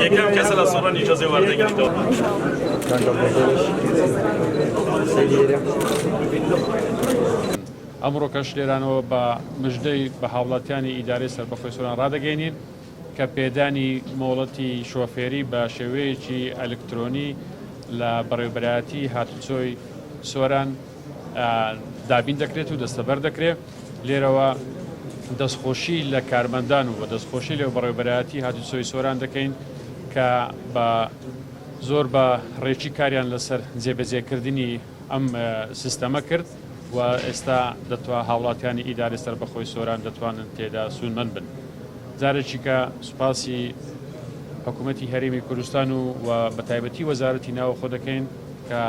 یکم کسی از سوران اجازه وارد داد. ئەمڕۆ کەش لێرانەوە بە مژدەی بە هاوڵاتیانی ئیدارەی سەربەخۆی سۆران ڕادەگەینین کە پێدانی مۆڵەتی شۆفێری بە شێوەیەکی ئەلکترۆنی لە بەڕێوەبەرایەتی هاتوچۆی سۆران دابین دەکرێت و دەستەبەر دەکرێت. لێرەوە دەستخۆشی لە کارمەندان و بە دەستخۆشی لێ بەڕێوەبەرایەتی هاتوچۆی سۆران دەکەین کە بە زۆر بە ڕێکی کاریان لەسەر جێبەجێکردنی ئەم سیستەمە کرد و ئێستا دەتوانێت هاوڵاتیانی ئیدارەی سەربەخۆی سۆران دەتوانن تێدا سوودمەند بن. جارێکی کە سوپاسی حکوومەتی هەرێمی کوردستان و بە تایبەتی وەزارەتی ناوەخۆ دەکەین کە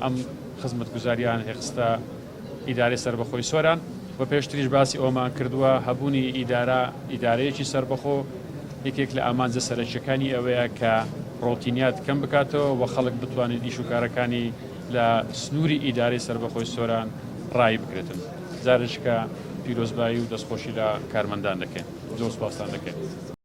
ئەم خزمەتگوزاریان هێخستە ئیدارەی سەربەخۆی سۆران و پێشتریش باسی ئەومان کردووە هەبوونی ئیدارەیەکی سەربەخۆ یەکێک لە ئامانجە سەرەکیەکانی ئەوەیە کە ڕۆتینیات کەم بکاتەوە و خەڵک بتوانێت ئیش و کارەکانی لە سنووری ئیدارەی سەربەخۆی سۆران ڕای بگرێتن. جارێک کە پیرۆزبایی و دەستخۆشی لە کارمەندان دەکەین. زۆر سوپاسان دەکەین.